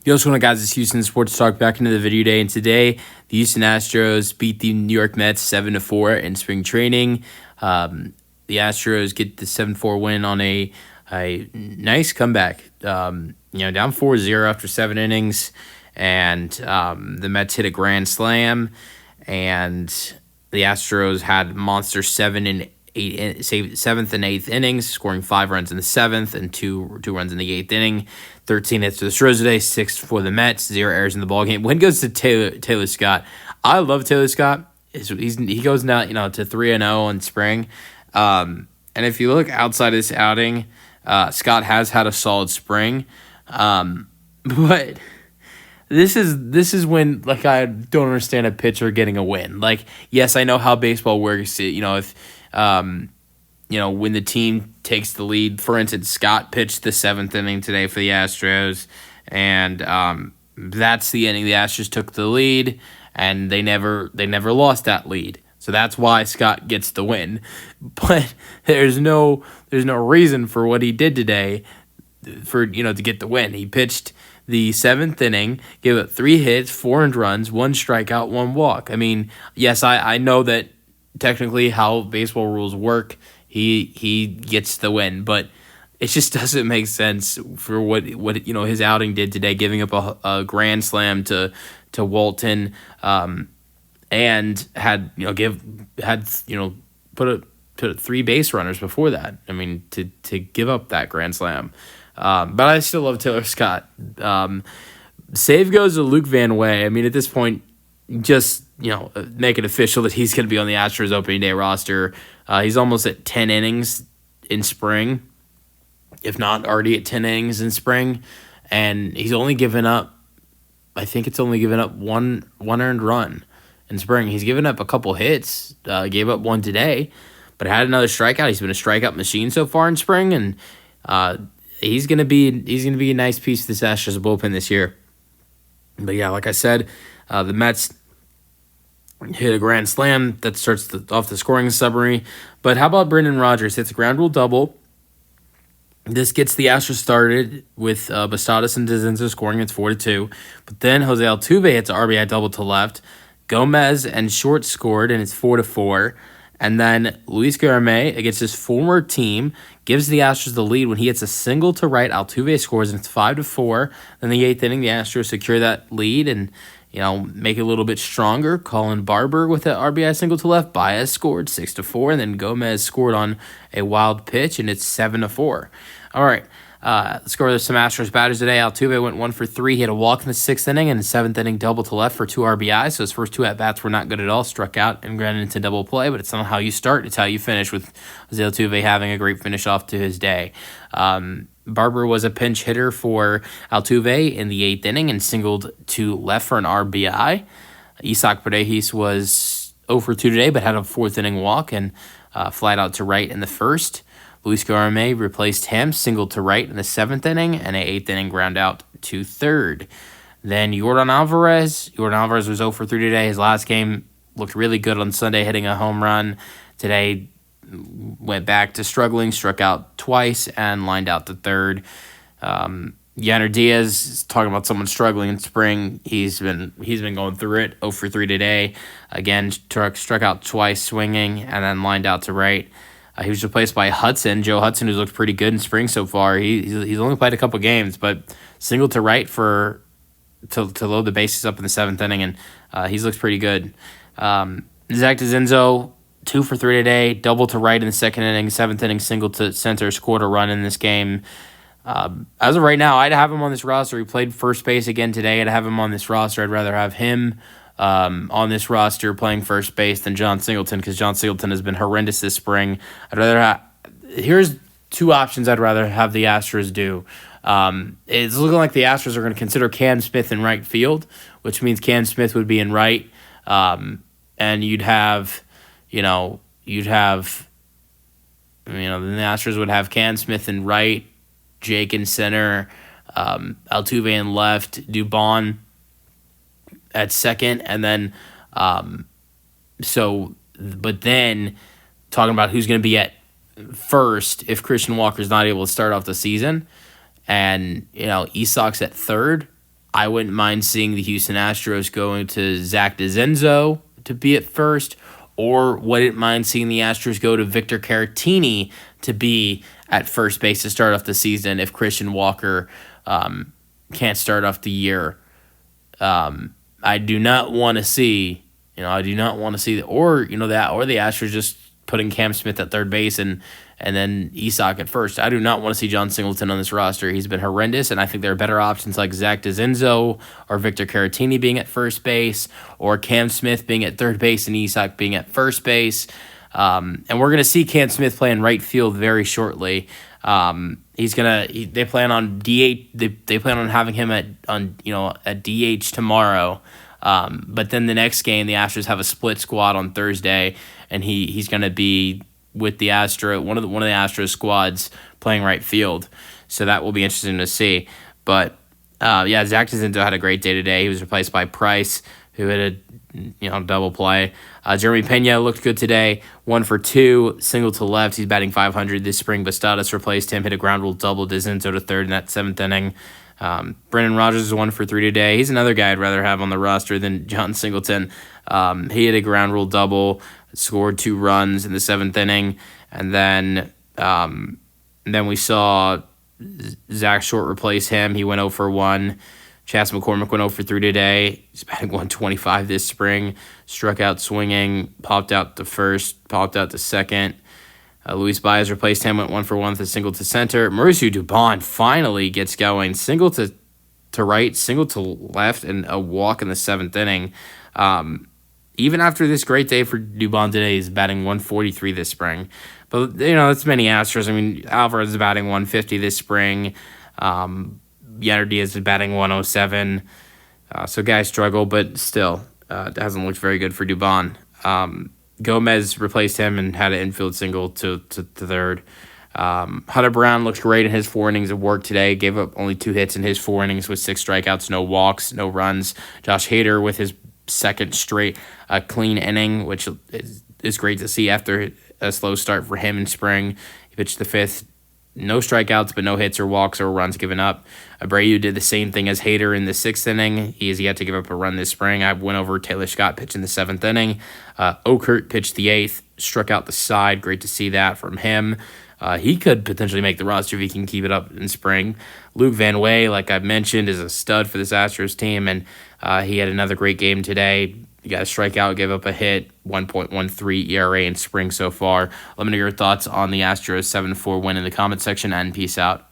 Yo, what's going on, guys? It's Houston Sports Talk back into the video day, and today the Houston Astros beat the New York Mets 7-4 in spring training. The Astros get the 7-4 win on a nice comeback. Down 4-0 after 7 innings, and the Mets hit a grand slam, and the Astros had monster 7th and 8th innings, scoring 5 runs in the 7th and two runs in the 8th inning. 13 hits for the Astros today, 6 for the Mets, 0 errors in the ballgame. Win goes to Taylor Scott. I love Taylor Scott. He goes now to 3-0 in spring. And if you look outside this outing, Scott has had a solid spring. But this is when I don't understand a pitcher getting a win. Yes, I know how baseball works. If when the team takes the lead, for instance, Scott pitched the 7th inning today for the Astros, and that's the inning the Astros took the lead, and they never lost that lead. So that's why Scott gets the win. But there's no reason for what he did today to get the win. He pitched the 7th inning, gave up 3 hits, 4 earned runs, 1 strikeout, 1 walk. I mean, yes, I know that technically how baseball rules work, he gets the win, but it just doesn't make sense for what his outing did today, giving up a grand slam to Walton, and had put 3 base runners before that. I mean, to give up that grand slam, but I still love Taylor Scott. Save goes to Luke Van Way. I mean, at this point, just make it official that he's going to be on the Astros opening day roster. He's almost at 10 innings in spring, if not already at 10 innings in spring, and he's only given up, I think it's only given up one earned run in spring. He's given up a couple hits, gave up 1 today, but had another strikeout. He's been a strikeout machine so far in spring, and he's gonna be a nice piece of this Astros bullpen this year. But yeah, like I said, the Mets hit a grand slam that starts off the scoring summary. But how about Brendan Rodgers hits a ground rule double? This gets the Astros started with Bastadas and DeZenzo scoring. It's 4-2. But then Jose Altuve hits an RBI double to left. Gomez and Short scored, and it's 4-4. And then Luis Guillorme, against his former team, gives the Astros the lead when he hits a single to right. Altuve scores, and it's 5-4. Then the 8th inning, the Astros secure that lead and make it a little bit stronger. Colin Barber with an RBI single to left. Baez scored 6-4, and then Gomez scored on a wild pitch, and it's 7-4. All right, let's go over some Astros batters today. Altuve went 1 for 3. He had a walk in the 6th inning and the 7th inning double to left for 2 RBIs. So his first 2 at-bats were not good at all. Struck out and grounded into double play, but it's not how you start. It's how you finish, with Jose Altuve having a great finish off to his day. Barber was a pinch hitter for Altuve in the 8th inning and singled to left for an RBI. Isaac Paredes was 0 for 2 today, but had a 4th inning walk and flied out to right in the 1st. Luis Guillorme replaced him, singled to right in the 7th inning, and an 8th inning ground out to 3rd. Then Yordan Alvarez was 0 for 3 today. His last game looked really good on Sunday, hitting a home run. Today went back to struggling, struck out twice, and lined out to 3rd. Yanner Diaz is talking about someone struggling in spring. He's been going through it. 0 for 3 today. Again, struck out twice swinging, and then lined out to right. He was replaced by Joe Hudson, who's looked pretty good in spring so far. He's only played a couple games, but single to right to load the bases up in the 7th inning, and he's looked pretty good. Zach DeZenzo, 2 for 3 today, double to right in the 2nd inning, 7th inning single to center, scored a run in this game. As of right now, I'd have him on this roster. He played first base again today. I'd have him on this roster. I'd rather have him on this roster playing first base than John Singleton, because John Singleton has been horrendous this spring. Here's 2 options I'd rather have the Astros do. It's looking like the Astros are going to consider Cam Smith in right field, which means Cam Smith would be in right, and then the Astros would have Cam Smith in right, Jake in center, Altuve in left, Dubon at second, and then but then talking about who's going to be at first if Christian Walker's not able to start off the season, and Isak's at third. I wouldn't mind seeing the Houston Astros going to Zach DeZenzo to be at first, or wouldn't mind seeing the Astros go to Victor Caratini to be at first base to start off the season if Christian Walker can't start off the year. I do not want to see, or the Astros just putting Cam Smith at third base and then Isak at first. I do not want to see John Singleton on this roster. He's been horrendous, and I think there are better options like Zach DeZenzo or Victor Caratini being at first base, or Cam Smith being at third base and Isak being at first base. And we're going to see Cam Smith play in right field very shortly. They plan on DH. They plan on having him at DH tomorrow. But then the next game, the Astros have a split squad on Thursday, and he's going to be with the one of the Astros squads playing right field. So that will be interesting to see. But Zach DeZenzo had a great day today. He was replaced by Price, who had a double play. Jeremy Pena looked good today, 1 for 2, single to left. He's batting .500 this spring. Bastadas replaced him, hit a ground rule double. DeZenzo to third in that 7th inning. Brendan Rodgers is 1 for 3 today. He's another guy I'd rather have on the roster than John Singleton. He hit a ground rule double, scored 2 runs in the 7th inning, and then we saw Zach Short replace him. He went 0 for 1. Chas McCormick went 0 for 3 today. He's batting .125 this spring. Struck out swinging, popped out to first, popped out to second. Luis Baez replaced him, went 1 for 1 with a single to center. Mauricio Dubon finally gets going. Single to right, single to left, and a walk in the 7th inning. Even after this great day for Dubon today, he's batting .143 this spring. But, that's many Astros. I mean, Alvarez is batting .150 this spring. Yander Diaz is batting .107. So guys struggle, but still, it hasn't looked very good for Dubon. Gomez replaced him and had an infield single to third. Hunter Brown looks great in his 4 innings of work today. Gave up only 2 hits in his 4 innings with 6 strikeouts, no walks, no runs. Josh Hader with his second straight clean inning, which is great to see after a slow start for him in spring. He pitched the 5th. No strikeouts, but no hits or walks or runs given up. Abreu did the same thing as Hader in the 6th inning. He has yet to give up a run this spring. I went over Taylor Scott pitched in the 7th inning. Okert pitched the 8th, struck out the side. Great to see that from him. He could potentially make the roster if he can keep it up in spring. Luke Van Way, like I mentioned, is a stud for this Astros team, and he had another great game today. He got a strikeout, gave up a hit, 1.13 ERA in spring so far. Let me know your thoughts on the Astros 7-4 win in the comment section, and peace out.